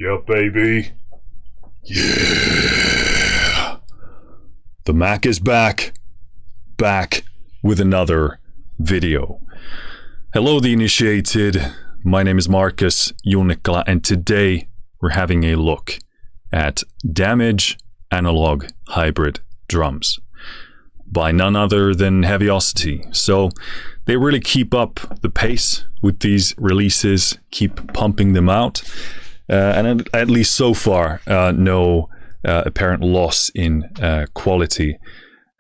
Yeah, baby. Yeah. The Mac is back. Back with another video. Hello, the initiated. My name is Marcus Junikala, and today we're having a look at Damage Analog Hybrid Drums by none other than Heavyocity. So they really keep up the pace with these releases, keep pumping them out. And at least so far, no apparent loss in quality,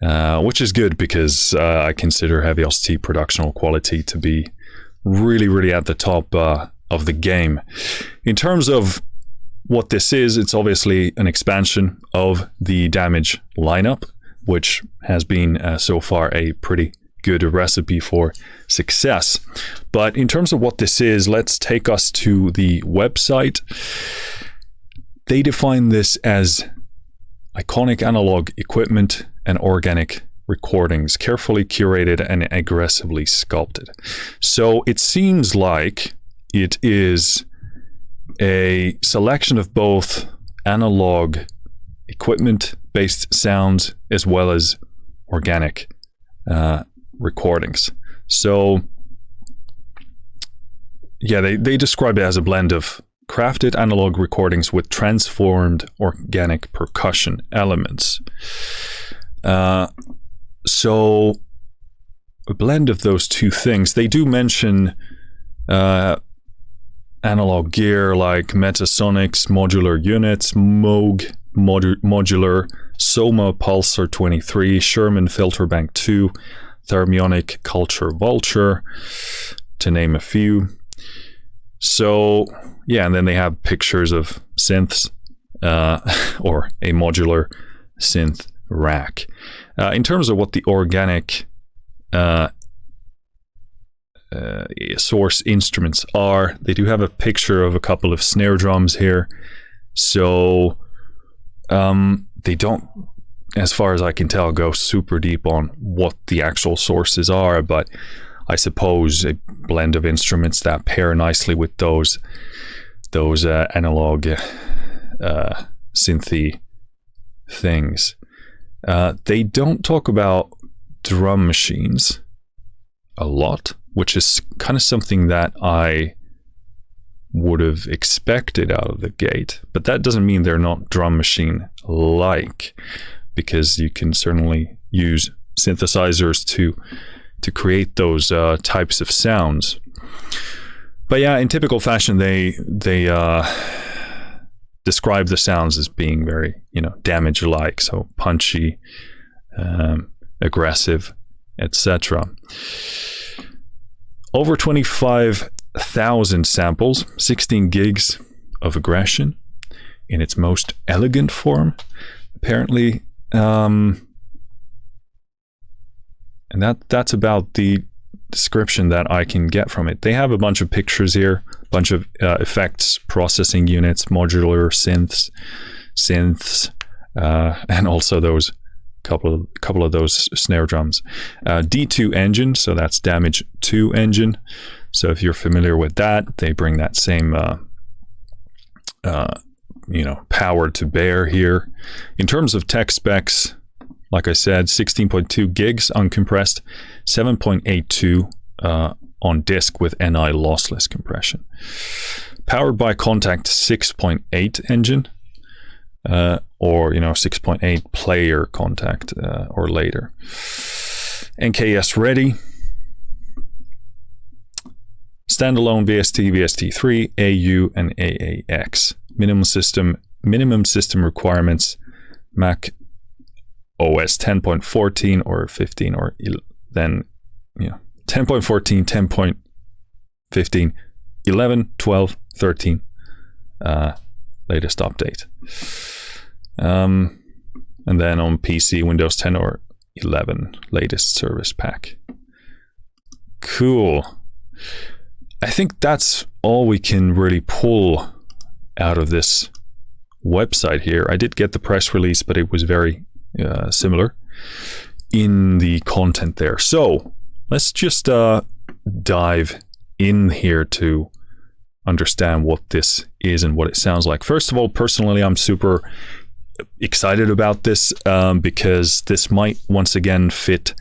which is good because I consider Heavyocity productional quality to be really at the top of the game. In terms of what this is, it's obviously an expansion of the Damage lineup, which has been so far a pretty good recipe for success. But in terms of what this is, let's take us to the website. They define this as iconic analog equipment and organic recordings, carefully curated and aggressively sculpted. So it seems like it is a selection of both analog equipment-based sounds as well as organic recordings. So yeah, they describe it as a blend of crafted analog recordings with transformed organic percussion elements. So a blend of those two things. They do mention analog gear like Metasonics, modular units, Moog modular, Soma Pulsar 23, Sherman Filter Bank 2, Thermionic Culture Vulture, to name a few. So yeah, and then they have pictures of synths or a modular synth rack. In terms of what the organic source instruments are, they do have a picture of a couple of snare drums here. So they don't, as far as I can tell, go super deep on what the actual sources are, but I suppose a blend of instruments that pair nicely with those analog synthy things. They don't talk about drum machines a lot, which is kind of something that I would have expected out of the gate, but that doesn't mean they're not drum machine like, because you can certainly use synthesizers to create those types of sounds. But yeah, in typical fashion, they describe the sounds as being very, Damage like, so punchy, aggressive, etc. Over 25,000 samples, 16 gigs of aggression in its most elegant form, apparently. And that's about the description that I can get from it. They have a bunch of pictures here, a bunch of effects, processing units, modular synths, and also those couple of those snare drums. D2 engine, so that's Damage 2 engine. So if you're familiar with that, they bring that same power to bear here. In terms of tech specs, like I said, 16.2 gigs uncompressed, 7.82 on disk with NI lossless compression. Powered by Contact 6.8 engine, or 6.8 player Contact or later. NKS ready. Standalone VST, VST3, AU, and AAX. Minimum system requirements: Mac OS 10.14 or 15, or then 10.14, 10.15, 11, 12, 13, latest update. And then on PC, Windows 10 or 11, latest service pack. Cool. I think that's all we can really pull out of this website here. I did get the press release, but it was very similar in the content there. So let's just dive in here to understand what this is and what it sounds like. First of all, personally, I'm super excited about this because this might once again fit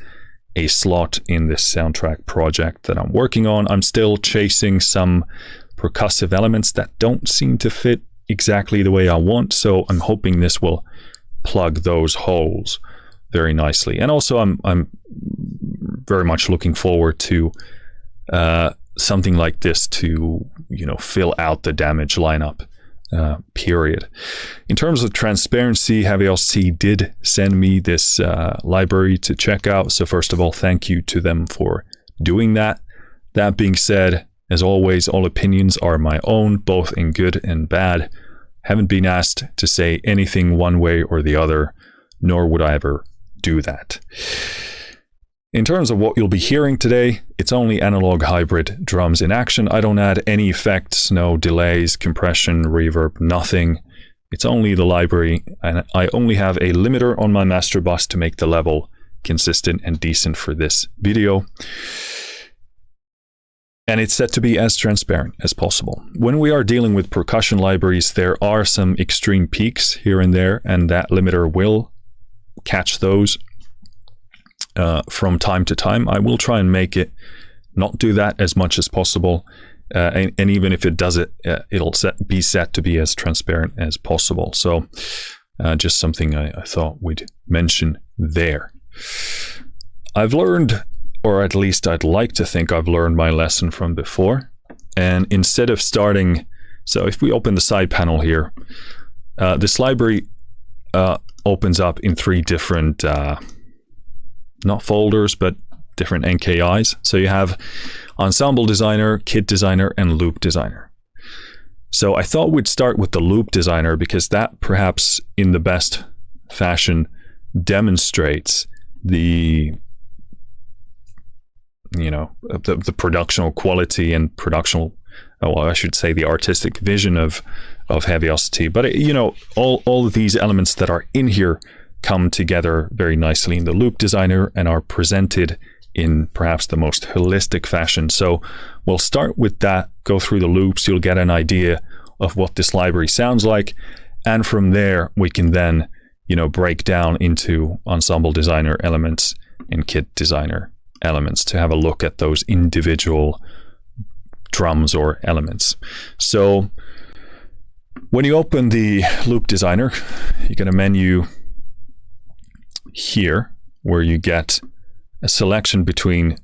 a slot in this soundtrack project that I'm working on. I'm still chasing some percussive elements that don't seem to fit exactly the way I want, so I'm hoping this will plug those holes very nicely. And also I'm very much looking forward to something like this to, you know, fill out the damage lineup, period. In terms of transparency, Heavyocity did send me this library to check out. So first of all, thank you to them for doing that. That being said, as always, all opinions are my own, both in good and bad. Haven't been asked to say anything one way or the other, nor would I ever do that. In terms of what you'll be hearing today, it's only analog hybrid drums in action. I don't add any effects, no delays, compression, reverb, nothing. It's only the library, and I only have a limiter on my master bus to make the level consistent and decent for this video. And it's set to be as transparent as possible. When we are dealing with percussion libraries, there are some extreme peaks here and there, and that limiter will catch those from time to time. I will try and make it not do that as much as possible, and even if it does it, it'll be set to be as transparent as possible. So just something I thought we'd mention there. I've learned, or at least I'd like to think I've learned my lesson from before, and instead of starting, so if we open the side panel here, this library opens up in 3 different not folders, but different NKIs. So you have Ensemble Designer, Kit Designer, and Loop Designer. So I thought we'd start with the Loop Designer because that perhaps in the best fashion demonstrates the, you know, the productional quality and productional, well, I should say the artistic vision of Heavyocity. But, you know, all of these elements that are in here come together very nicely in the Loop Designer and are presented in perhaps the most holistic fashion. So we'll start with that, go through the loops, you'll get an idea of what this library sounds like, and from there we can then, you know, break down into Ensemble Designer elements and Kit Designer elements to have a look at those individual drums or elements. So when you open the Loop Designer, you get a menu here where you get a selection between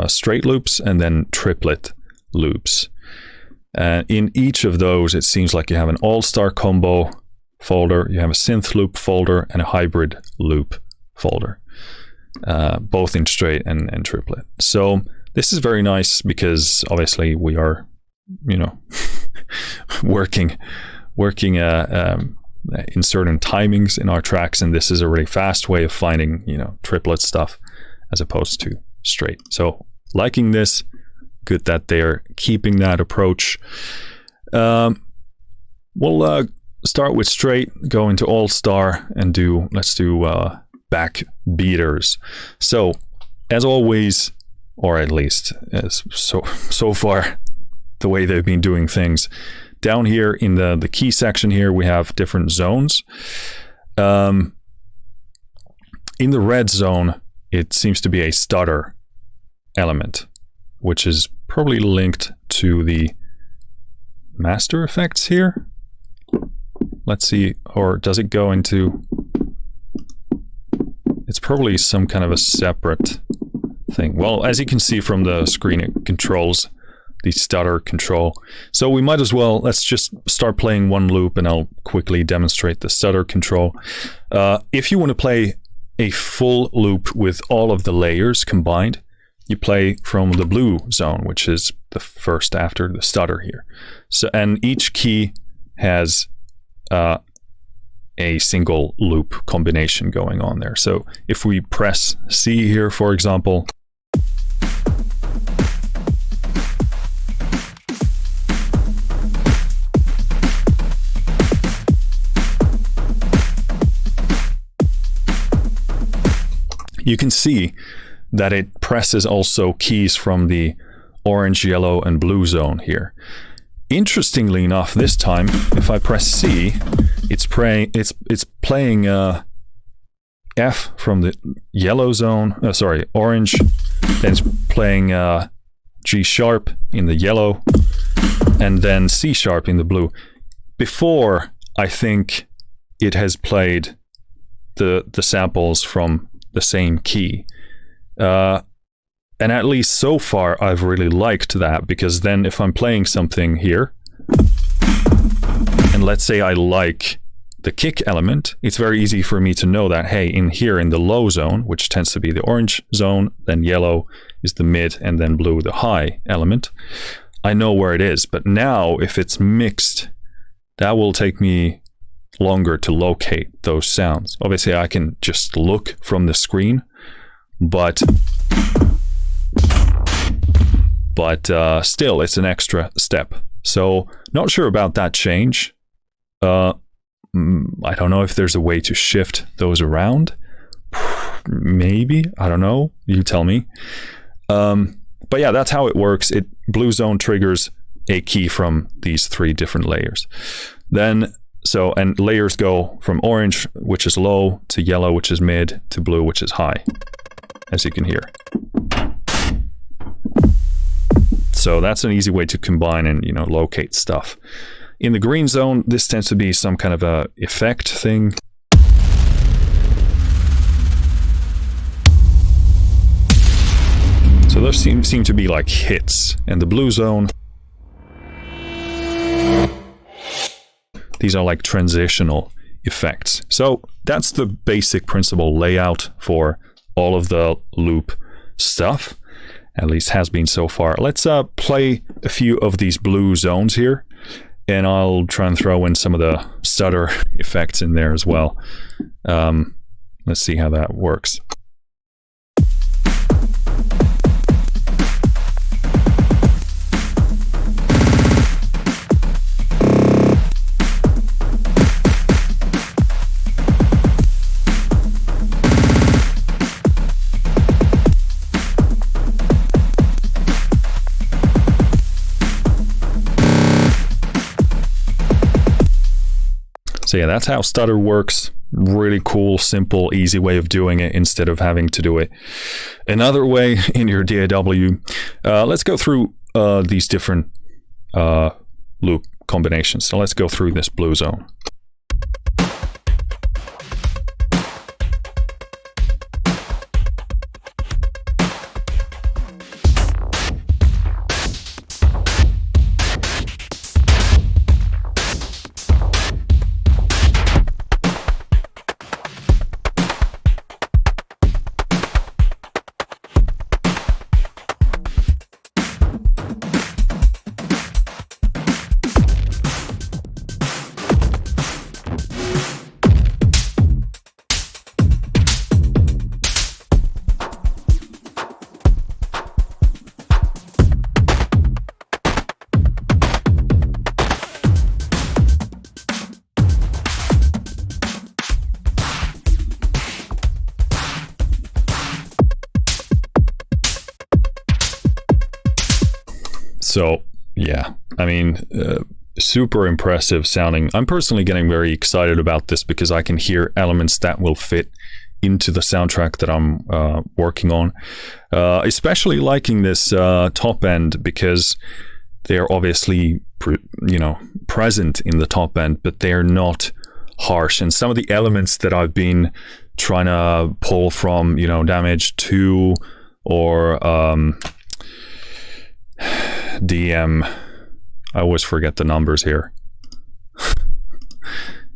straight loops and then triplet loops. In each of those, it seems like you have an all-star combo folder, you have a synth loop folder, and a hybrid loop folder, both in straight and triplet. So this is very nice because obviously we are, you know, working in certain timings in our tracks, and this is a really fast way of finding, you know, triplet stuff as opposed to straight. So liking this, good that they're keeping that approach. We'll start with straight, go into all star, and let's do Backbeaters. So as always, or at least as so far the way they've been doing things, down here in the key section here, we have different zones. In the red zone, it seems to be a stutter element, which is probably linked to the master effects here. Let's see, or does it go into... It's probably some kind of a separate thing. Well, as you can see from the screen, it controls the stutter control. So we might as well, let's just start playing one loop and I'll quickly demonstrate the stutter control. If you want to play a full loop with all of the layers combined, you play from the blue zone, which is the first after the stutter here. So, and each key has a single loop combination going on there. So if we press C here, for example, you can see that it presses also keys from the orange, yellow, and blue zone here. Interestingly enough, this time, if I press C, it's playing F from the yellow zone, orange, then it's playing G sharp in the yellow, and then C sharp in the blue. Before, I think it has played the samples from the same key. And at least so far, I've really liked that, because then if I'm playing something here, and let's say I like the kick element, it's very easy for me to know that, hey, in here in the low zone, which tends to be the orange zone, then yellow is the mid, and then blue the high element, I know where it is. But now, if it's mixed, that will take me longer to locate those sounds. Obviously, I can just look from the screen, but still, it's an extra step. So, not sure about that change. I don't know if there's a way to shift those around. Maybe, I don't know. You tell me. But yeah, that's how it works. Blue zone triggers a key from these 3 different layers. Then, and layers go from orange, which is low, to yellow, which is mid, to blue, which is high, as you can hear. So that's an easy way to combine and, locate stuff. In the green zone, this tends to be some kind of a effect thing. So those seem to be like hits. And the blue zone, these are like transitional effects. So that's the basic principle layout for all of the loop stuff. At least has been so far. Let's play a few of these blue zones here, and I'll try and throw in some of the stutter effects in there as well. Let's see how that works. So yeah, that's how stutter works. Really cool, simple, easy way of doing it instead of having to do it another way in your DAW. Let's go through these different loop combinations. So let's go through this blue zone. So yeah, I mean, super impressive sounding. I'm personally getting very excited about this because I can hear elements that will fit into the soundtrack that I'm working on. Especially liking this top end because they're obviously present in the top end, but they're not harsh. And some of the elements that I've been trying to pull from, Damage 2 or DM, I always forget the numbers here.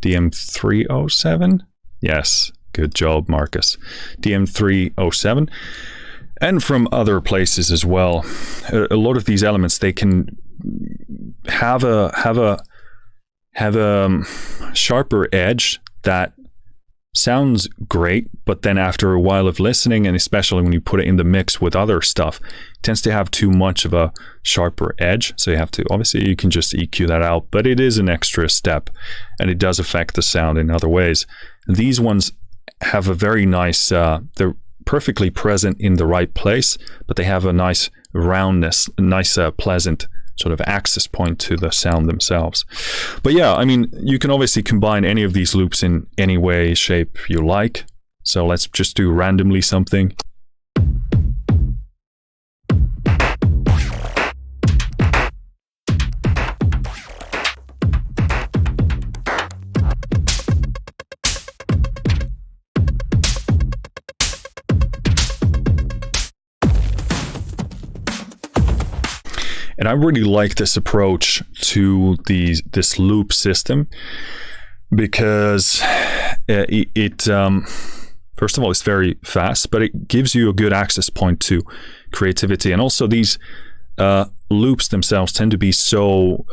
DM307? Yes, good job, Marcus. DM307, and from other places as well. A lot of these elements, they can have a sharper edge that sounds great, but then after a while of listening, and especially when you put it in the mix with other stuff, it tends to have too much of a sharper edge. So you have to, obviously you can just EQ that out, but it is an extra step and it does affect the sound in other ways. These ones have a very nice, they're perfectly present in the right place, but they have a nice roundness, a nice, pleasant sort of access point to the sound themselves. But yeah, I mean, you can obviously combine any of these loops in any way, shape you like. So let's just do randomly something. And I really like this approach to this loop system because it first of all, it's very fast, but it gives you a good access point to creativity. And also these loops themselves tend to be so,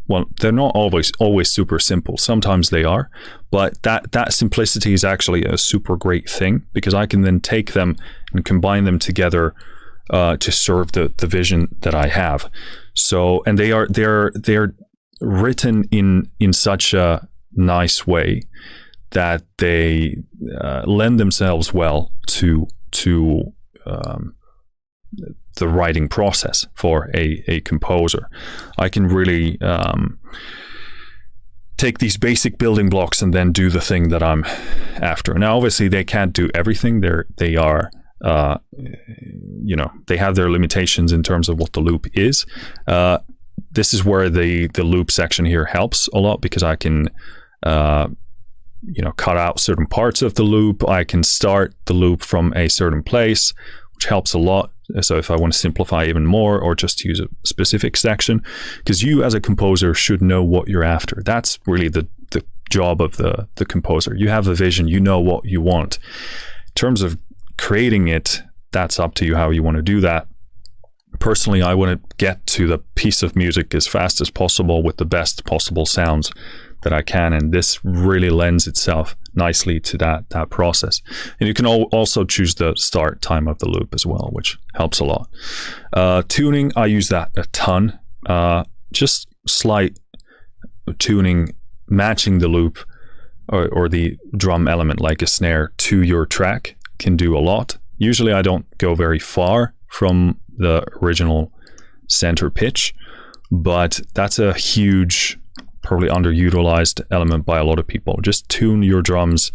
well, they're not always super simple. Sometimes they are, but that simplicity is actually a super great thing because I can then take them and combine them together to serve the vision that I have. So, and they're written in such a nice way that they lend themselves well to the writing process for a composer. I can really take these basic building blocks and then do the thing that I'm after. Now, obviously, they can't do everything. They are they have their limitations in terms of what the loop is. This is where the loop section here helps a lot because I can cut out certain parts of the loop. I can start the loop from a certain place, which helps a lot. So if I want to simplify even more or just use a specific section, because you as a composer should know what you're after. That's really the job of the composer. You have a vision, you know what you want. In terms of creating it, that's up to you how you want to do that. Personally, I want to get to the piece of music as fast as possible with the best possible sounds that I can, and this really lends itself nicely to that process. And you can also choose the start time of the loop as well, which helps a lot. Tuning, I use that a ton. Just slight tuning, matching the loop or the drum element like a snare to your track can do a lot. Usually I don't go very far from the original center pitch, but that's a huge, probably underutilized element by a lot of people. Just tune your drums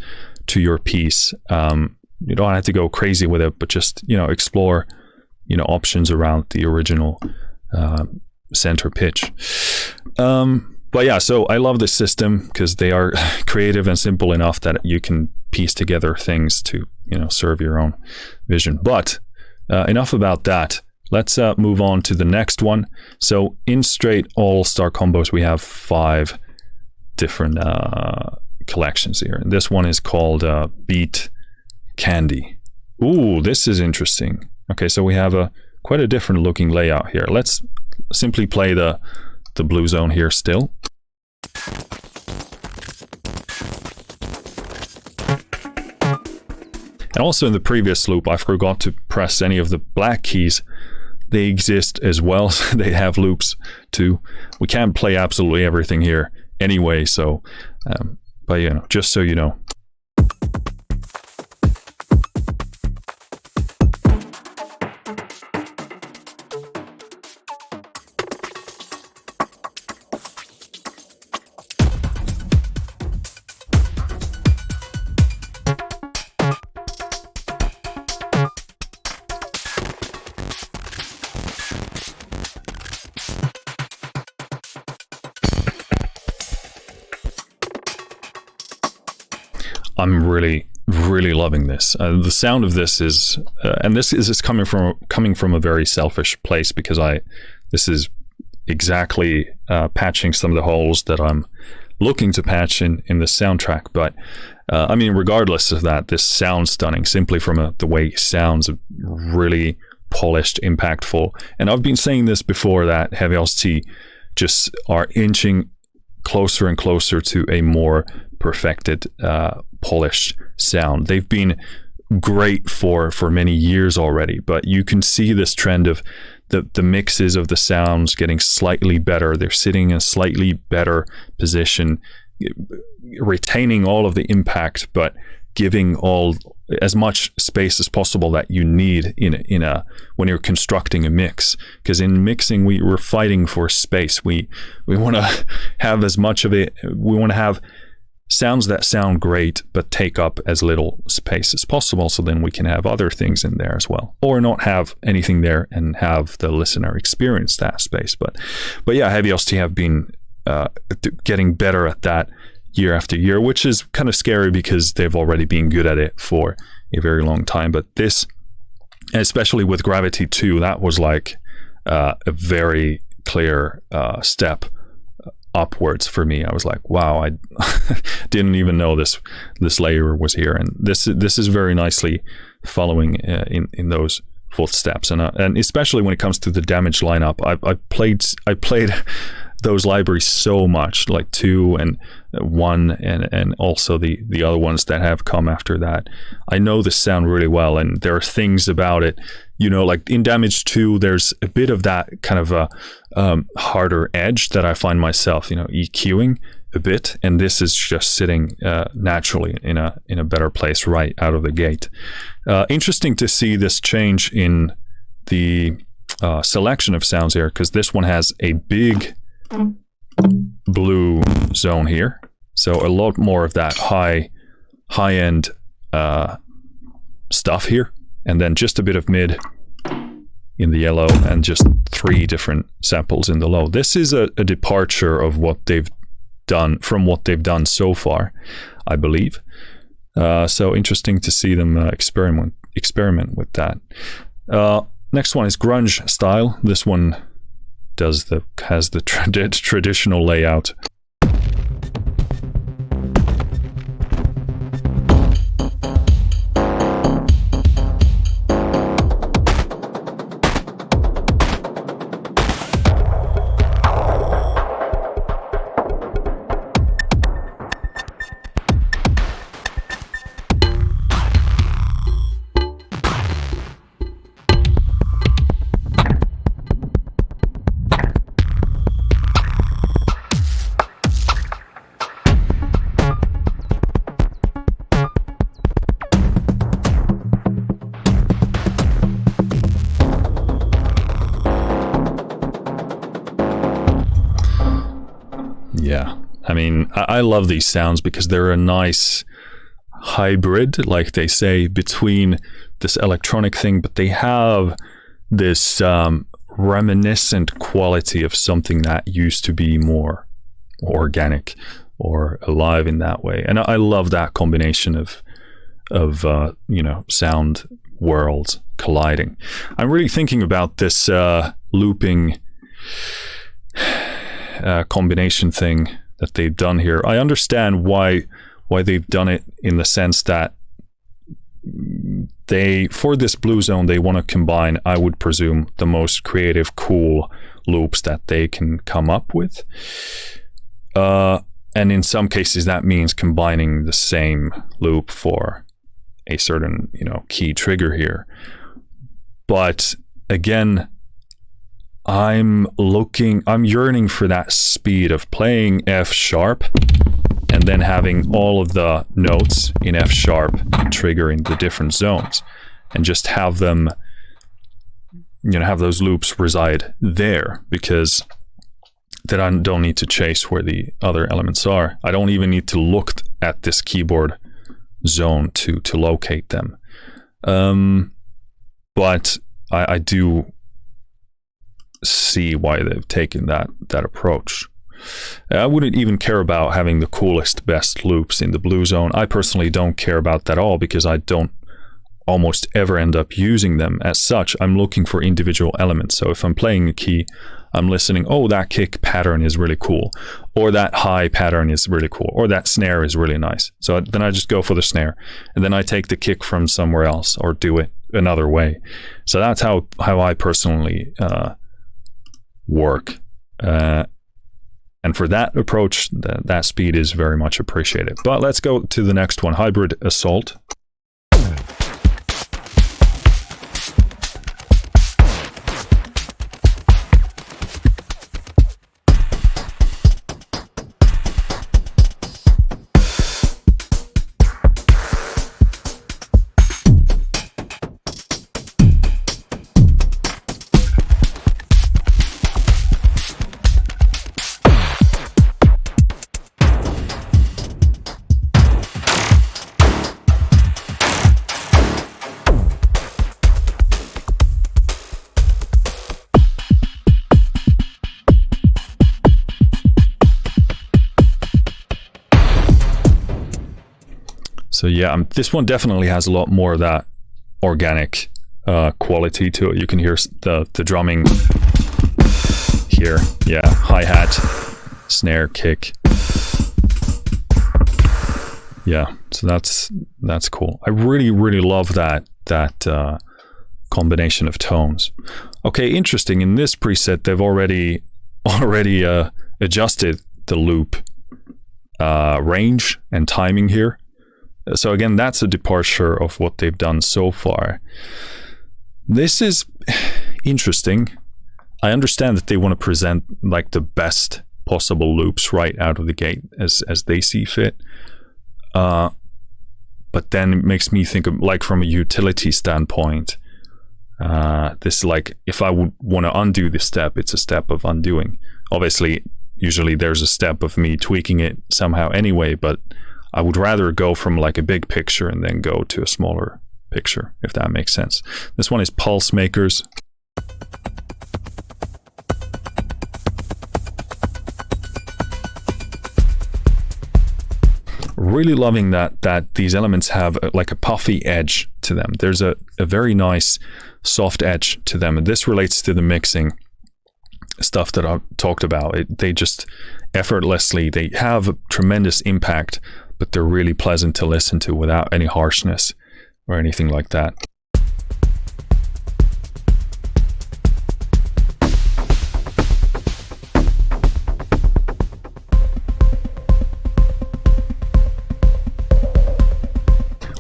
to your piece. You don't have to go crazy with it, but just, explore, options around the original center pitch. But yeah, so I love this system because they are creative and simple enough that you can piece together things to, serve your own vision. But enough about that. Let's move on to the next one. So in straight all-star combos, we have 5 different collections here. And this one is called Beat Candy. Ooh, this is interesting. Okay, so we have quite a different looking layout here. Let's simply play the blue zone here still. And also in the previous loop, I forgot to press any of the black keys. They exist as well. They have loops too. We can't play absolutely everything here anyway. So, but just so you know. I'm really, really loving this. The sound of this is, and this is coming from a very selfish place because this is exactly patching some of the holes that I'm looking to patch in the soundtrack. But I mean, regardless of that, this sounds stunning simply from the way it sounds, really polished, impactful. And I've been saying this before that Heavyocity just are inching closer and closer to a more perfected, polished sound. They've been great for many years already, but you can see this trend of the mixes of the sounds getting slightly better. They're sitting in a slightly better position, retaining all of the impact, but giving all as much space as possible that you need in a when you're constructing a mix, because in mixing we're fighting for space. We want to have as much of it. We want to have sounds that sound great but take up as little space as possible, so then we can have other things in there as well, or not have anything there and have the listener experience that space. But yeah, Heavyocity have been getting better at that year after year, which is kind of scary because they've already been good at it for a very long time. But this, especially with Gravity 2, that was like a very clear step upwards for me. I was like, wow, I didn't even know this layer was here. And this is very nicely following in those footsteps. And especially when it comes to the Damage lineup, I played those libraries so much, like 2 and 1 and also the other ones that have come after that. I know this sound really well, and there are things about it, like in Damage 2, there's a bit of that kind of a harder edge that I find myself, EQing a bit, and this is just sitting naturally in a better place right out of the gate. Interesting to see this change in the selection of sounds here, because this one has a big blue zone here, so a lot more of that high-end stuff here, and then just a bit of mid in the yellow, and just 3 different samples in the low. This is a departure of what they've done so far, I believe. So interesting to see them experiment with that. Next one is Grunge style. This one has the traditional layout. Yeah, I mean, I love these sounds because they're a nice hybrid, like they say, between this electronic thing, but they have this reminiscent quality of something that used to be more organic or alive in that way. And I love that combination of sound worlds colliding. I'm really thinking about this looping combination thing that they've done here. I understand why they've done it, in the sense that for this blue zone, they want to combine, I would presume, the most creative, cool loops that they can come up with. And in some cases, that means combining the same loop for a certain, key trigger here. But again, I'm yearning for that speed of playing F sharp and then having all of the notes in F sharp triggering the different zones, and just have them, have those loops reside there, because then I don't need to chase where the other elements are. I don't even need to look at this keyboard zone to locate them. But I do see why they've taken that approach. I wouldn't even care about having the coolest, best loops in the blue zone. I personally don't care about that at all, because I don't almost ever end up using them as such. I'm looking for individual elements. So if I'm playing a key, I'm listening, oh, that kick pattern is really cool, or that high pattern is really cool, or that snare is really nice. So then I just go for the snare, and then I take the kick from somewhere else or do it another way. So that's how I personally work. And for that approach, that speed is very much appreciated. But let's go to the next one, Hybrid Assault. So yeah, this one definitely has a lot more of that organic quality to it. You can hear the drumming here. Yeah, hi-hat, snare, kick. Yeah, so that's cool. I really love that combination of tones. Okay, interesting. In this preset, they've already adjusted the loop range and timing here. So again, that's a departure of what they've done so far. This is interesting. I understand that they want to present like the best possible loops right out of the gate as they see fit. But then it makes me think of, like, from a utility standpoint, this, like, if I would want to undo this step, it's a step of undoing. Obviously, usually there's a step of me tweaking it somehow anyway, but I would rather go from like a big picture and then go to a smaller picture, if that makes sense. This one is Pulse Makers. Really loving that these elements have like a puffy edge to them. There's a very nice soft edge to them, and this relates to the mixing stuff that I've talked about. They just effortlessly, they have a tremendous impact, but they're really pleasant to listen to without any harshness or anything like that.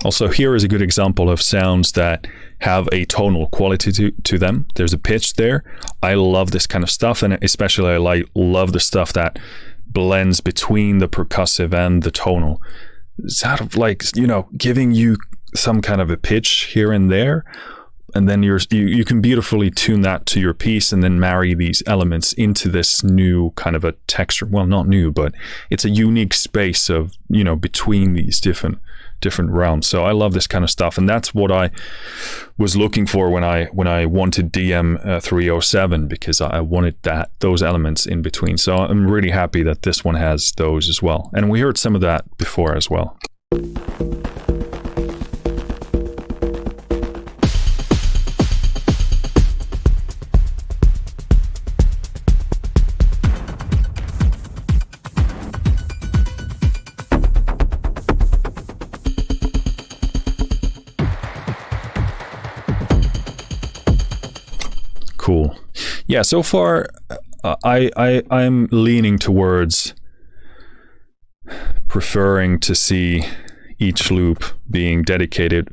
Also, here is a good example of sounds that have a tonal quality to them. There's a pitch there. I love this kind of stuff, and especially I love the stuff that blends between the percussive and the tonal. Sort of like, you know, giving you some kind of a pitch here and there, and then you can beautifully tune that to your piece and then marry these elements into this new kind of a texture. Well, not new, but it's a unique space of, you know, between these different realms. So I love this kind of stuff, and that's what I was looking for when I wanted DM 307, because I wanted those elements in between. So I'm really happy that this one has those as well, and we heard some of that before as well. Cool. Yeah, so far I'm leaning towards preferring to see each loop being dedicated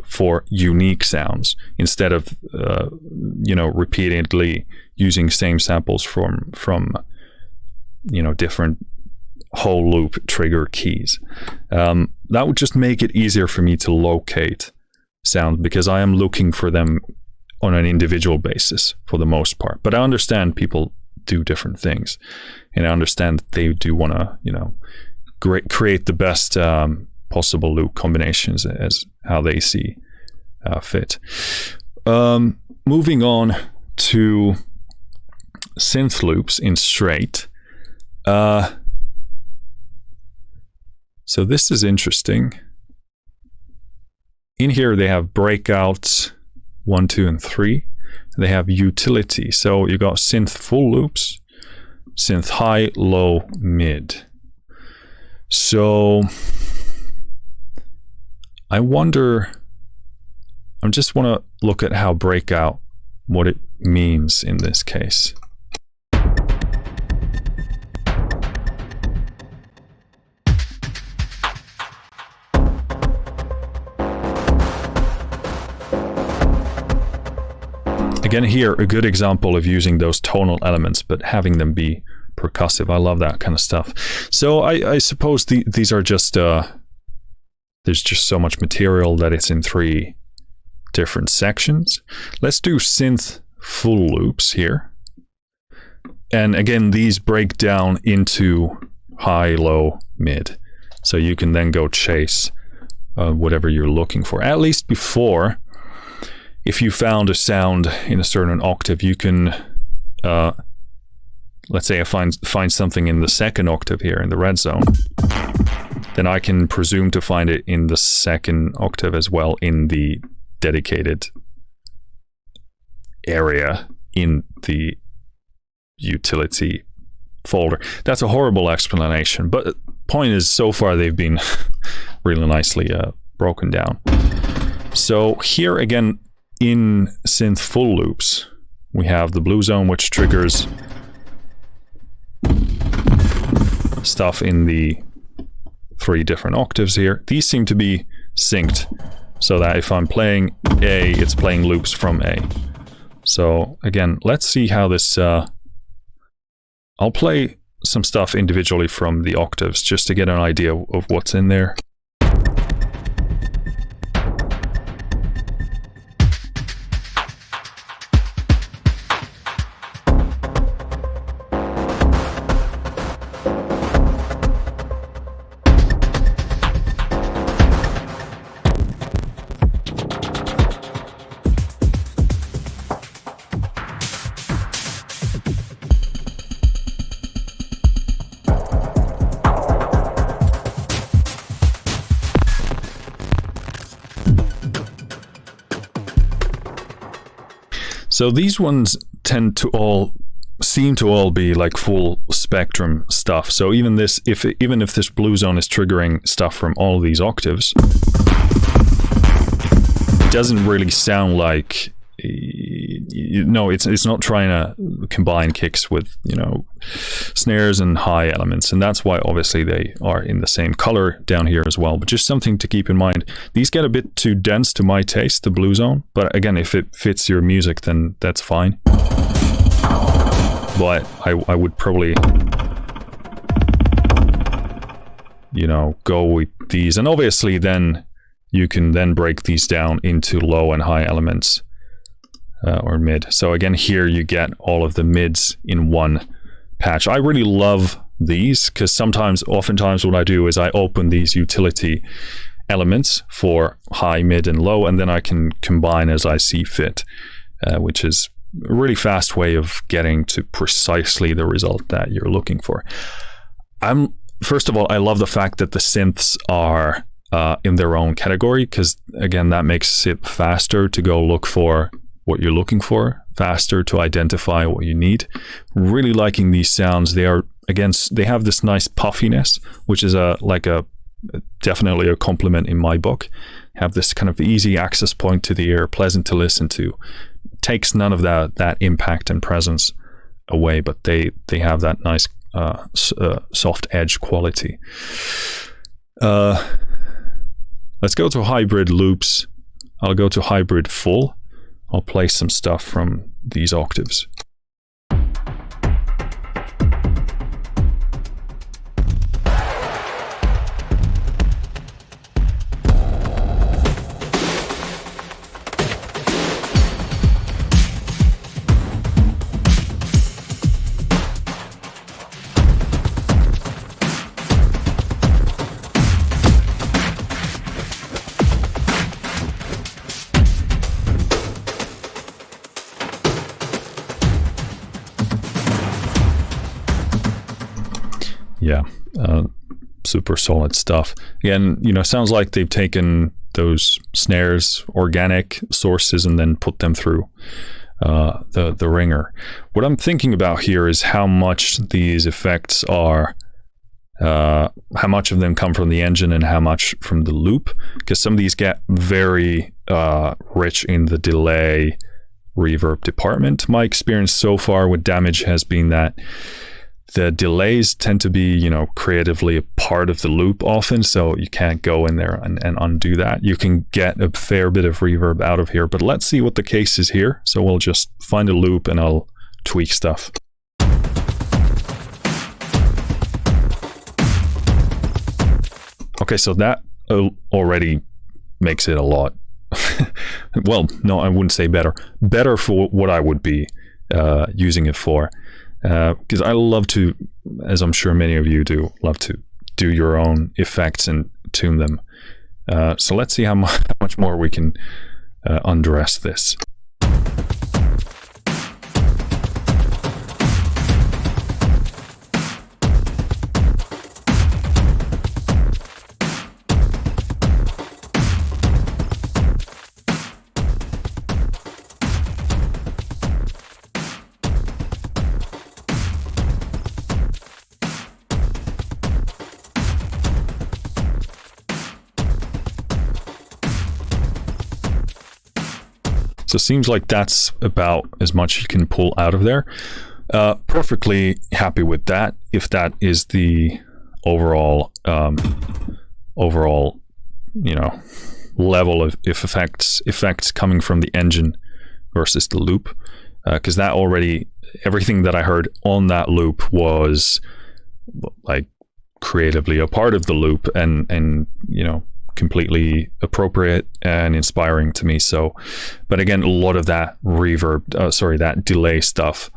for unique sounds instead of you know, repeatedly using same samples from you know, different whole loop trigger keys. That would just make it easier for me to locate sound, because I am looking for them on an individual basis for the most part. But I understand people do different things, and I understand that they do want to, you know, create the best possible loop combinations as how they see fit. Moving on to synth loops in straight. So this is interesting. In here they have breakouts 1, 2, and 3. They have utility. So you got synth full loops, synth high, low, mid. So I wonder, I just want to look at how breakout, what it means in this case. Again, here, a good example of using those tonal elements, but having them be percussive. I love that kind of stuff. So I suppose these are just, there's just so much material that it's in 3 different sections. Let's do synth full loops here. And again, these break down into high, low, mid. So you can then go chase whatever you're looking for. At least before, if you found a sound in a certain octave, you can, let's say I find something in the second octave here in the red zone. then I can presume to find it in the second octave as well in the dedicated area in the utility folder. That's a horrible explanation, but the point is, so far they've been really nicely broken down. So here again in Synth Full Loops, we have the blue zone, which triggers stuff in the 3 different octaves here. These seem to be synced, so that if I'm playing A, it's playing loops from A. So again, let's see how this... I'll play some stuff individually from the octaves just to get an idea of what's in there. So these ones tend to seem to all be like full spectrum stuff. So even this, even if this blue zone is triggering stuff from all these octaves, it doesn't really sound like, no, it's not trying to combine kicks with, you know, snares and high elements, and that's why obviously they are in the same color down here as well. But just something to keep in mind, these get a bit too dense to my taste, the blue zone, but again, if it fits your music, then that's fine. But I would probably, you know, go with these, and obviously then you can then break these down into low and high elements. Or mid. So again, here you get all of the mids in one patch. I really love these because oftentimes what I do is I open these utility elements for high, mid, and low, and then I can combine as I see fit, which is a really fast way of getting to precisely the result that you're looking for. First of all, I love the fact that the synths are in their own category, because again, that makes it faster to go look for what you're looking for, faster to identify what you need. Really liking these sounds. They are, again, they have this nice puffiness, which is definitely a compliment in my book. Have this kind of easy access point to the ear, pleasant to listen to. Takes none of that impact and presence away, but they have that nice soft edge quality. Let's go to hybrid loops. I'll go to hybrid full. I'll play some stuff from these octaves. Yeah, super solid stuff. Again, you know, sounds like they've taken those snares, organic sources, and then put them through the ringer. What I'm thinking about here is how much these effects are, how much of them come from the engine and how much from the loop, because some of these get very rich in the delay reverb department. My experience so far with Damage has been that the delays tend to be, you know, creatively a part of the loop often, so you can't go in there and undo that. You can get a fair bit of reverb out of here, but let's see what the case is here. So we'll just find a loop and I'll tweak stuff. Okay, so that already makes it a lot. Well, no, I wouldn't say better. Better for what I would be using it for. Because I love to, as I'm sure many of you do, love to do your own effects and tune them. So let's see how much more we can undress this. So it seems like that's about as much you can pull out of there. Perfectly happy with that. If that is the overall, level of effects coming from the engine versus the loop, because that already, everything that I heard on that loop was like creatively a part of the loop and completely appropriate and inspiring to me. So, but again, a lot of that that delay stuff,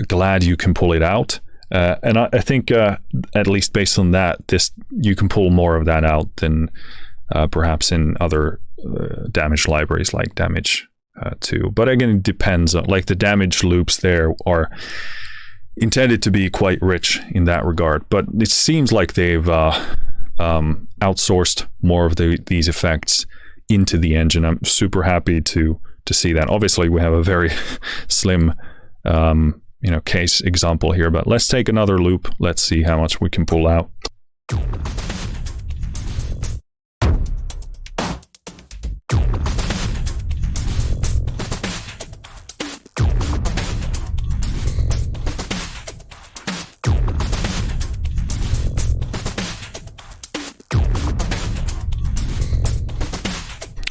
glad you can pull it out. And I think at least based on that, you can pull more of that out than perhaps in other damage libraries like Damage 2. But again, it depends. Like the Damage loops there are intended to be quite rich in that regard. But it seems like they've outsourced more of these effects into the engine. I'm super happy to see that. Obviously, we have a very slim case example here, but let's take another loop. Let's see how much we can pull out.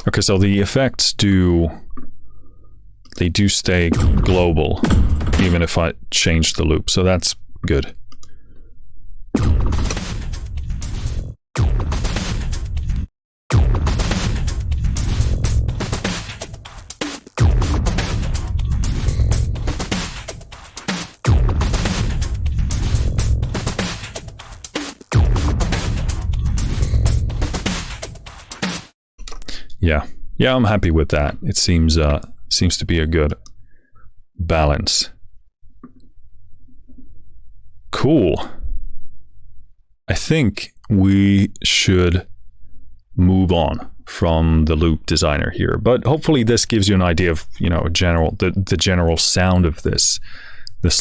Okay, so the effects do stay global, even if I change the loop, so that's good. Yeah, I'm happy with that. It seems to be a good balance. Cool. I think we should move on from the loop designer here, but hopefully this gives you an idea of the general sound of this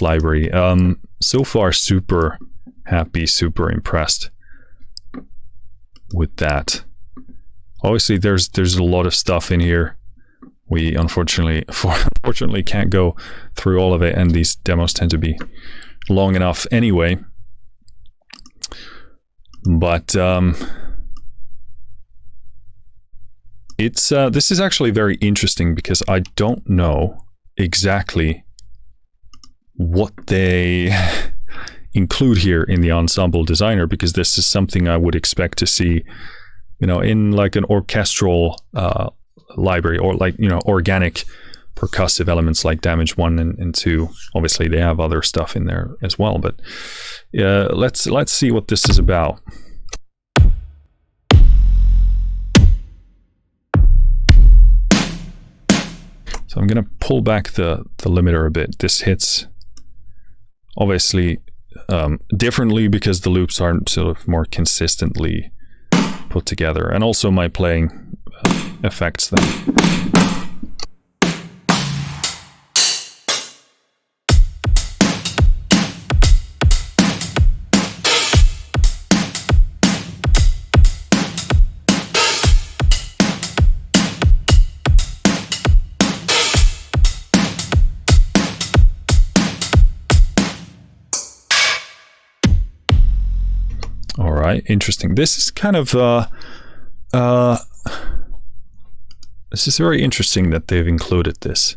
library. So far, super happy, super impressed with that. Obviously, there's a lot of stuff in here. We unfortunately can't go through all of it, and these demos tend to be long enough anyway. But this is actually very interesting because I don't know exactly what they include here in the Ensemble Designer, because this is something I would expect to see in like an orchestral library, or like organic percussive elements like Damage 1 and 2. Obviously they have other stuff in there as well, but let's see what this is about. So I'm gonna pull back the limiter a bit. This hits obviously differently because the loops aren't sort of more consistently put together, and also my playing affects them. All right, interesting. This is kind of this is very interesting that they've included this,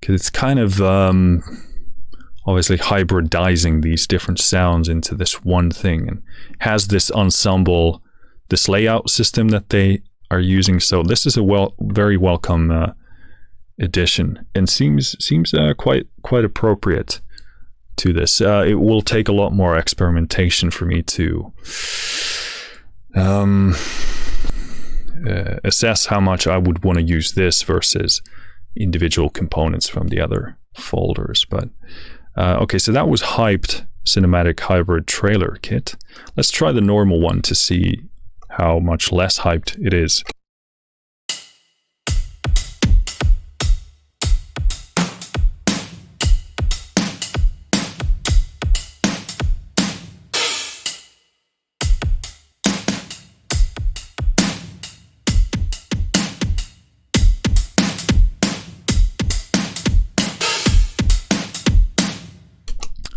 because it's kind of obviously hybridizing these different sounds into this one thing, and has this ensemble, this layout system that they are using. So this is a very welcome addition, and seems quite appropriate to this. It will take a lot more experimentation for me to assess how much I would want to use this versus individual components from the other folders. But okay, so that was Hyped Cinematic Hybrid Trailer Kit. Let's try the normal one to see how much less hyped it is.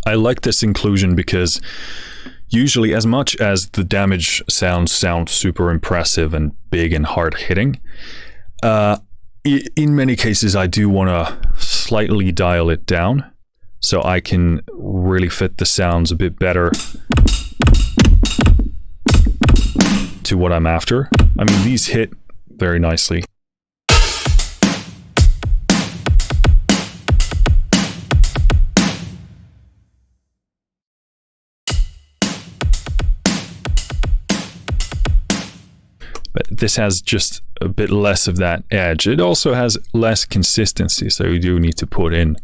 I like this inclusion because usually, as much as the damage sounds sound super impressive and big and hard hitting, in many cases I do want to slightly dial it down so I can really fit the sounds a bit better to what I'm after. I mean, these hit very nicely. But this has just a bit less of that edge. It also has less consistency, so you do need to put in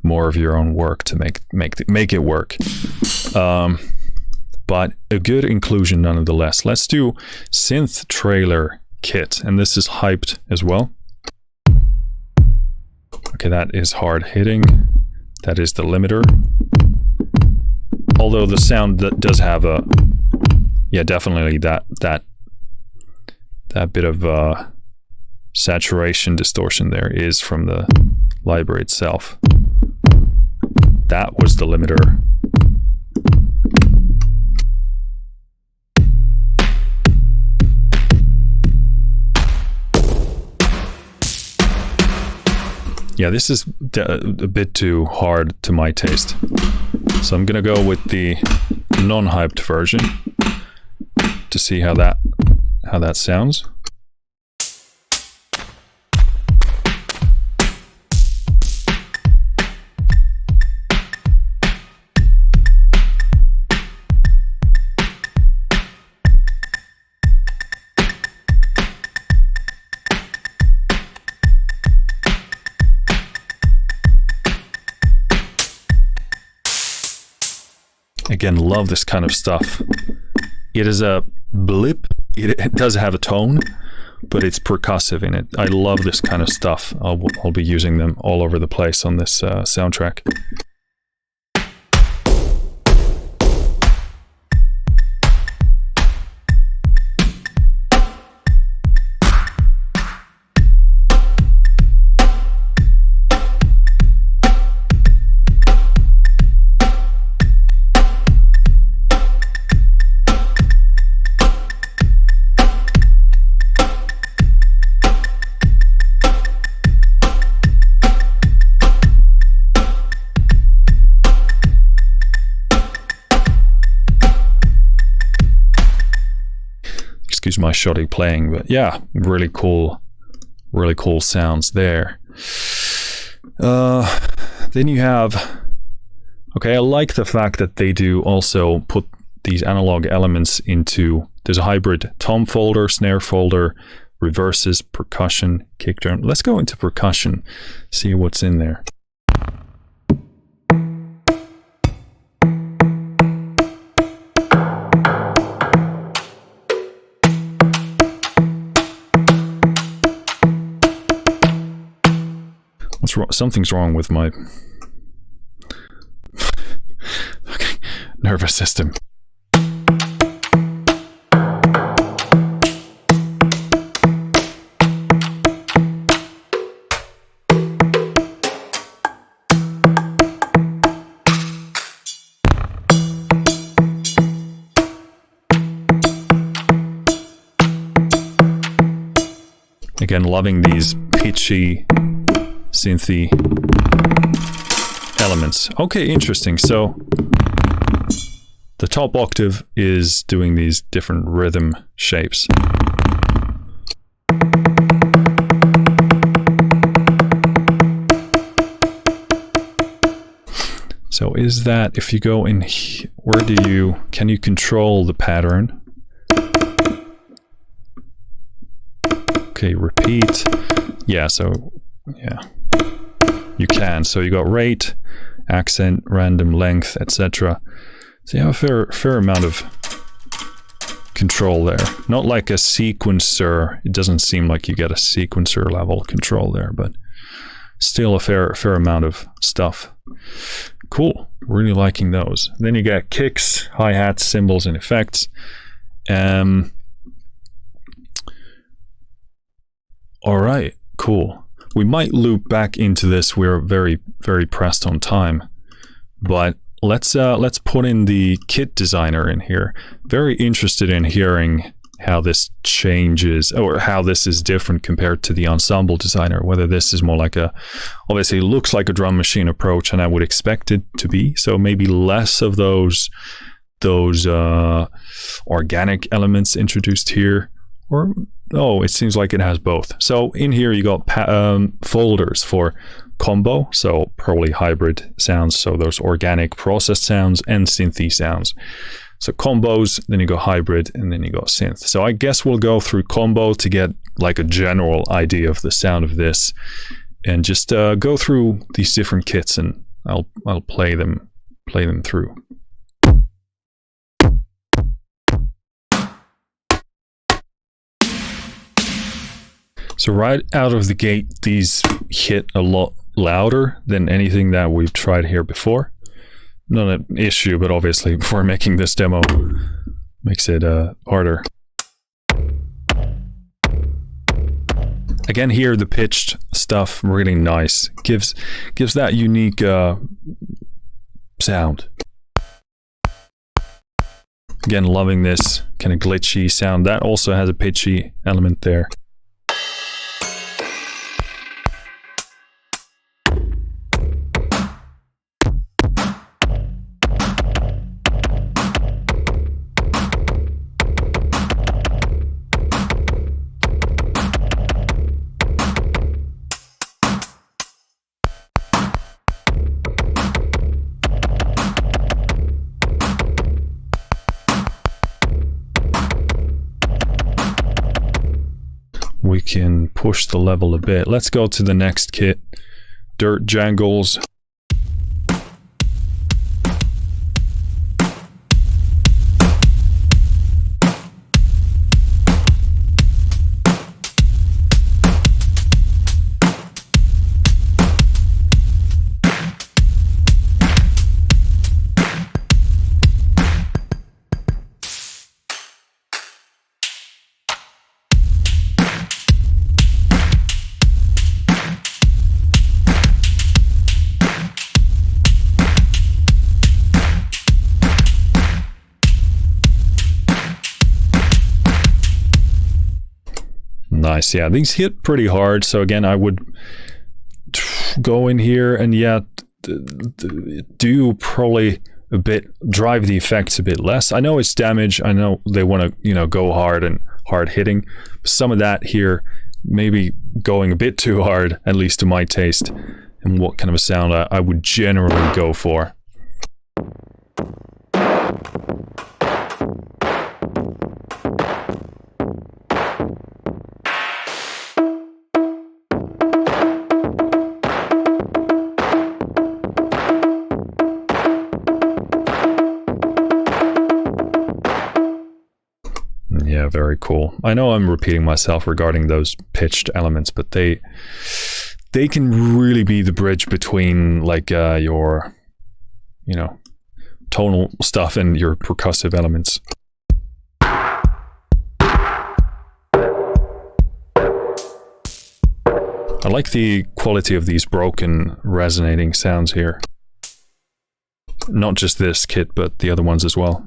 more of your own work to make it work. But a good inclusion nonetheless. Let's do synth trailer kit, and this is hyped as well. Okay, that is hard hitting. That is the limiter. Although the sound that does have a, yeah, definitely that bit of saturation distortion there is from the library itself. That was the limiter. Yeah, this is a bit too hard to my taste. So I'm gonna go with the non-hyped version to see how that sounds. Again, love this kind of stuff. It is a blip. It does have a tone, but it's percussive in it. I love this kind of stuff. I'll be using them all over the place on this soundtrack. Excuse my shoddy playing, but yeah, really cool sounds there. Then you have, okay, I like the fact that they do also put these analog elements into, there's a hybrid tom folder, snare folder, reverses, percussion, kick drum. Let's go into percussion, see what's in there. Something's wrong with my nervous system. Again, loving these pitchy synthy elements. Okay, interesting. So the top octave is doing these different rhythm shapes. So is that, if you go in, where can you control the pattern? Okay, repeat. Yeah, so yeah. You can. So you got rate, accent, random length, etc. So you have a fair amount of control there. Not like a sequencer. It doesn't seem like you get a sequencer level control there, but still a fair amount of stuff. Cool. Really liking those. Then you get kicks, hi-hats, cymbals, and effects. All right. Cool. We might loop back into this. We're very, very pressed on time, but let's put in the kit designer in here. Very interested in hearing how this changes, or how this is different compared to the Ensemble Designer, whether this is more like obviously it looks like a drum machine approach, and I would expect it to be, so maybe less of those organic elements introduced here, or it seems like it has both. So in here you got folders for combo, so probably hybrid sounds, so those organic processed sounds and synthy sounds. So combos, then you go hybrid, and then you go synth. So I guess we'll go through combo to get like a general idea of the sound of this, and just go through these different kits, and I'll play them through. So right out of the gate, these hit a lot louder than anything that we've tried here before. Not an issue, but obviously before making this demo makes it harder. Again, here the pitched stuff really nice. Gives that unique sound. Again, loving this kind of glitchy sound. That also has a pitchy element there. We can push the level a bit. Let's go to the next kit, Dirt Jangles. Nice, yeah, these hit pretty hard. So again, I would go in here and do probably a bit, drive the effects a bit less. I know it's damage. I know they want to, go hard and hard hitting. Some of that here, maybe going a bit too hard, at least to my taste, and what kind of a sound I would generally go for. Yeah, very cool. I know I'm repeating myself regarding those pitched elements, but they can really be the bridge between like your tonal stuff and your percussive elements. I like the quality of these broken resonating sounds here. Not just this kit, but the other ones as well.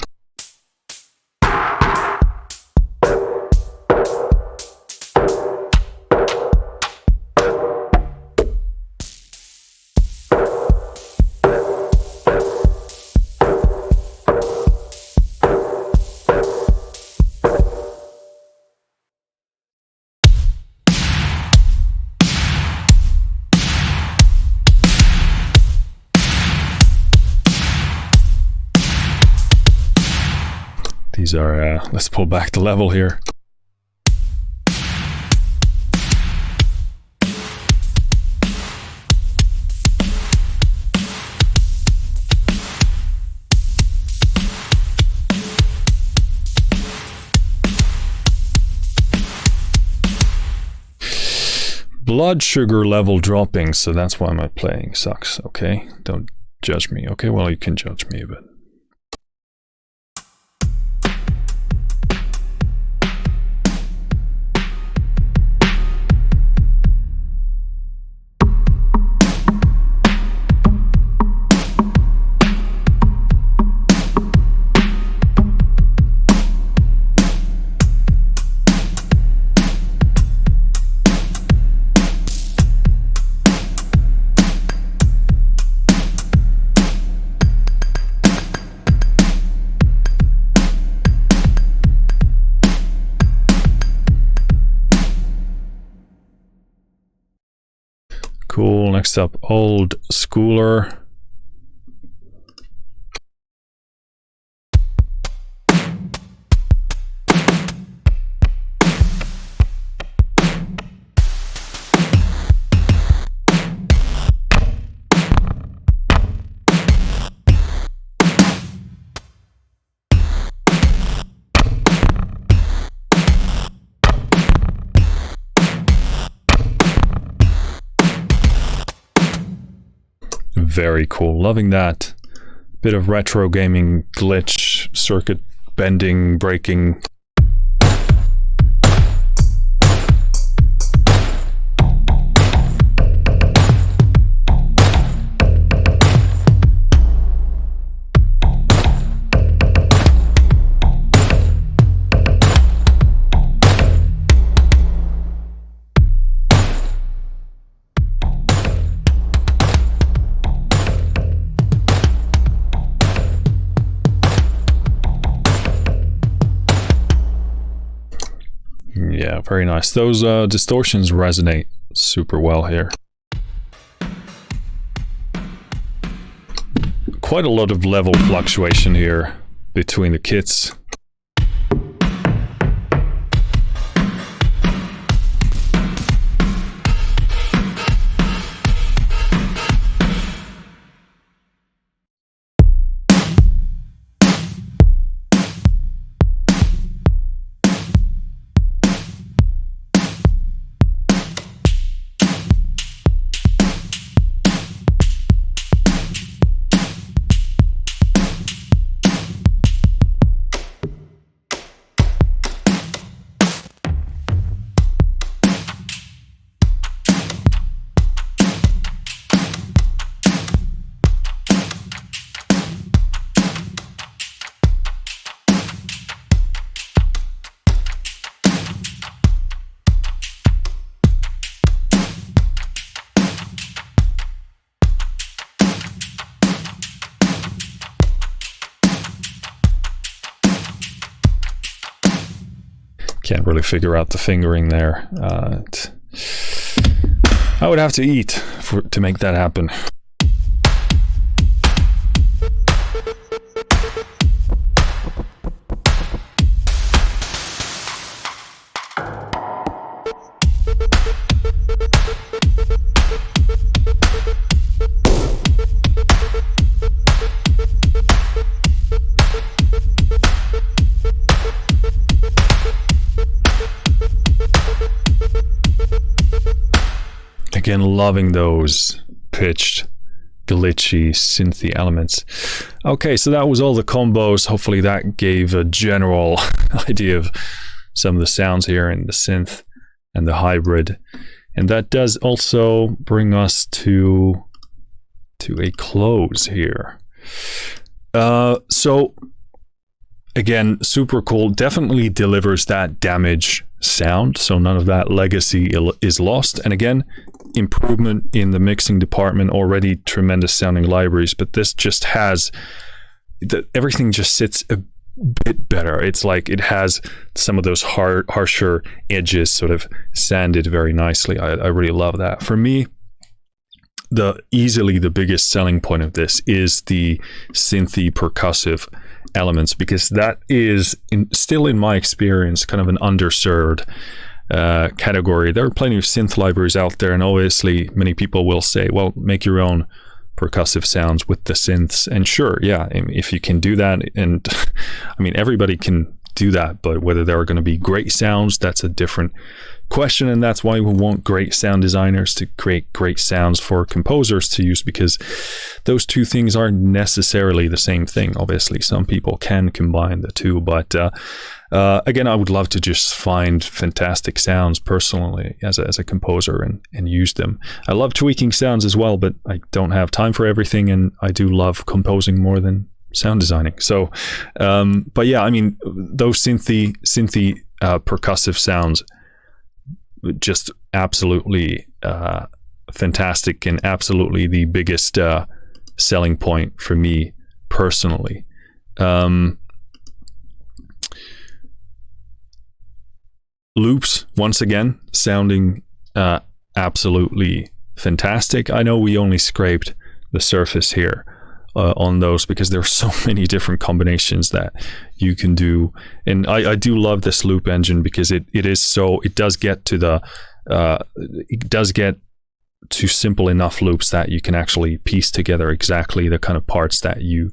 These are, let's pull back the level here. Blood sugar level dropping, so that's why my playing sucks, okay? Don't judge me, okay? Well, you can judge me, but... cool. Next up, Old Schooler. Very cool. Loving that. Bit of retro gaming glitch, circuit bending, breaking. Yeah, very nice. Those distortions resonate super well here. Quite a lot of level fluctuation here between the kits. Can't really figure out the fingering there. I would have to eat to make that happen. Again, loving those pitched, glitchy, synthy elements. Okay, so that was all the combos. Hopefully that gave a general idea of some of the sounds here in the synth and the hybrid. And that does also bring us to a close here. So again, super cool. Definitely delivers that damage sound, so none of that legacy is lost. And again, improvement in the mixing department, already tremendous sounding libraries, but this just has everything just sits a bit better. It's like it has some of those harsher edges sort of sanded very nicely. I really love that. For me, easily the biggest selling point of this is the synthy percussive elements, because that is still in my experience kind of an underserved category. There are plenty of synth libraries out there, and obviously many people will say, well, make your own percussive sounds with the synths. And sure, yeah, if you can do that, and I mean, everybody can do that, but whether there are going to be great sounds, that's a different question. And that's why we want great sound designers to create great sounds for composers to use, because those two things aren't necessarily the same thing. Obviously, some people can combine the two, but again, I would love to just find fantastic sounds personally as a composer and use them. I love tweaking sounds as well, but I don't have time for everything, and I do love composing more than sound designing. So, but yeah, I mean, those synthy percussive sounds, just absolutely fantastic, and absolutely the biggest selling point for me personally. Loops, once again, sounding absolutely fantastic. I know we only scraped the surface here on those because there are so many different combinations that you can do. And I do love this loop engine because it does get to simple enough loops that you can actually piece together exactly the kind of parts that you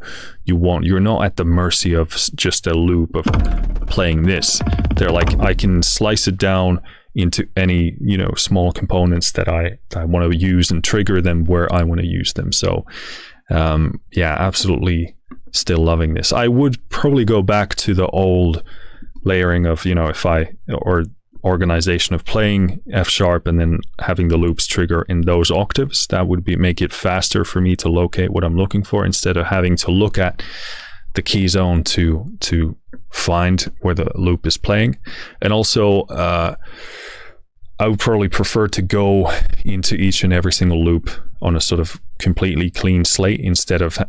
want. You're not at the mercy of just a loop of playing this. They're like, I can slice it down into any, small components that I want to use and trigger them where I want to use them. So absolutely still loving this. I would probably go back to the old layering of, or organization of playing F sharp and then having the loops trigger in those octaves. That would make it faster for me to locate what I'm looking for instead of having to look at the key zone to find where the loop is playing. And also I would probably prefer to go into each and every single loop on a sort of completely clean slate instead of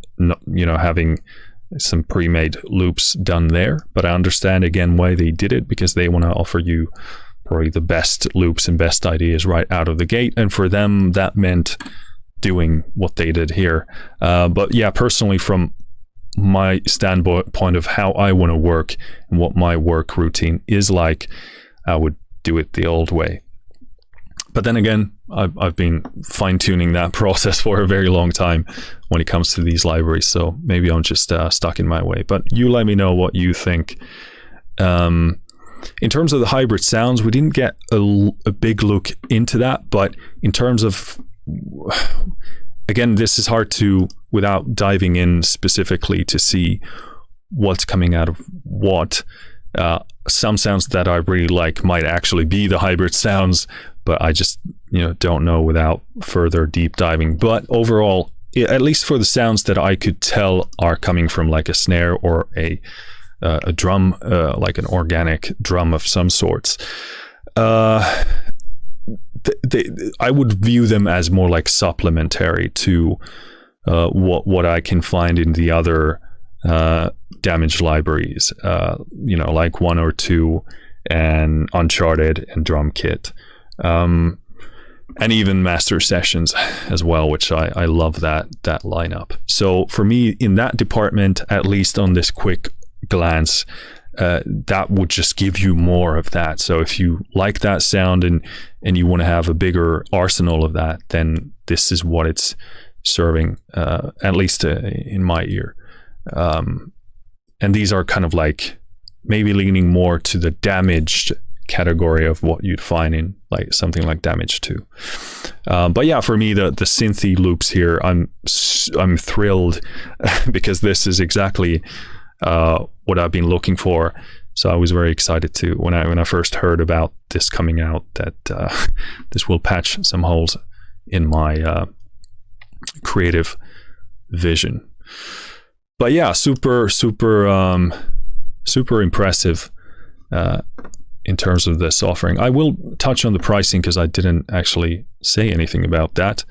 having some pre-made loops done there. But I understand again why they did it, because they want to offer you probably the best loops and best ideas right out of the gate, and for them that meant doing what they did here. But yeah, personally, from my standpoint of how I want to work and what my work routine is like, I would do it the old way. But then again, I've been fine-tuning that process for a very long time when it comes to these libraries, so maybe I'm just stuck in my way. But you let me know what you think. In terms of the hybrid sounds, we didn't get a big look into that, but in terms of, again, this is hard to, without diving in specifically to see what's coming out of what. Some sounds that I really like might actually be the hybrid sounds, but I just don't know without further deep diving. But overall, at least for the sounds that I could tell are coming from like a snare or a drum, like an organic drum of some sorts, I would view them as more like supplementary to what I can find in the other damaged libraries, like 1 or 2 and Uncharted and Drum Kit, and even Master Sessions as well, which I love that lineup. So for me, in that department, at least on this quick glance, that would just give you more of that. So if you like that sound and you want to have a bigger arsenal of that, then this is what it's serving, at least in my ear. And these are kind of like maybe leaning more to the damaged category of what you'd find in like something like Damage 2. But yeah, for me, the synthy loops here, I'm thrilled because this is exactly what I've been looking for. So I was very excited to when I first heard about this coming out, that this will patch some holes in my creative vision. But yeah, super impressive in terms of this offering. I will touch on the pricing because I didn't actually say anything about that,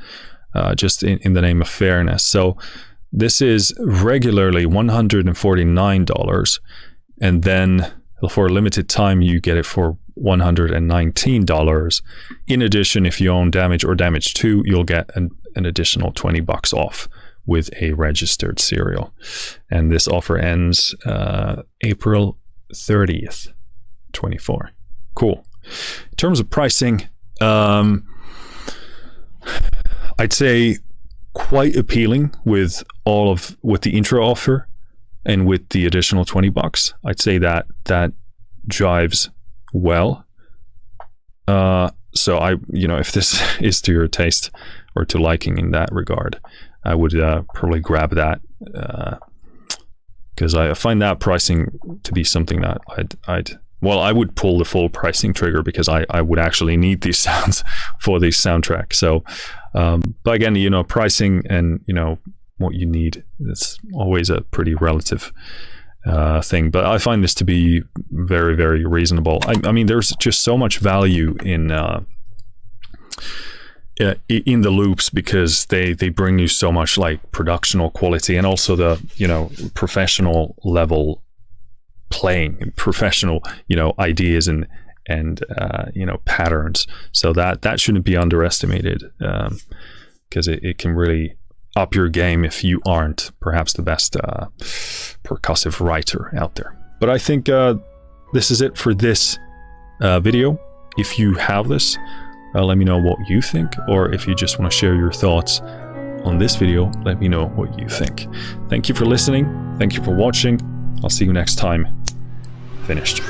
just in the name of fairness. So this is regularly $149, and then for a limited time you get it for $119. In addition, if you own Damage or Damage 2, you'll get an additional $20 off with a registered serial. And this offer ends April 30th, 24. Cool. In terms of pricing, I'd say quite appealing with the intro offer and with the additional $20. I'd say that jives well. So if this is to your taste or to liking in that regard, I would probably grab that, because I find that pricing to be something that I would pull the full pricing trigger, because I would actually need these sounds for this soundtrack. So, but again, pricing and, what you need, it's always a pretty relative thing. But I find this to be very, very reasonable. I mean, there's just so much value in the loops, because they bring you so much like productional quality, and also the professional level playing, professional ideas and and patterns. So that shouldn't be underestimated, because it can really up your game if you aren't perhaps the best percussive writer out there. But I think this is it for this video. If you have this, let me know what you think, or if you just want to share your thoughts on this video, let me know what you think. Thank you for listening. Thank you for watching. I'll see you next time. Finished.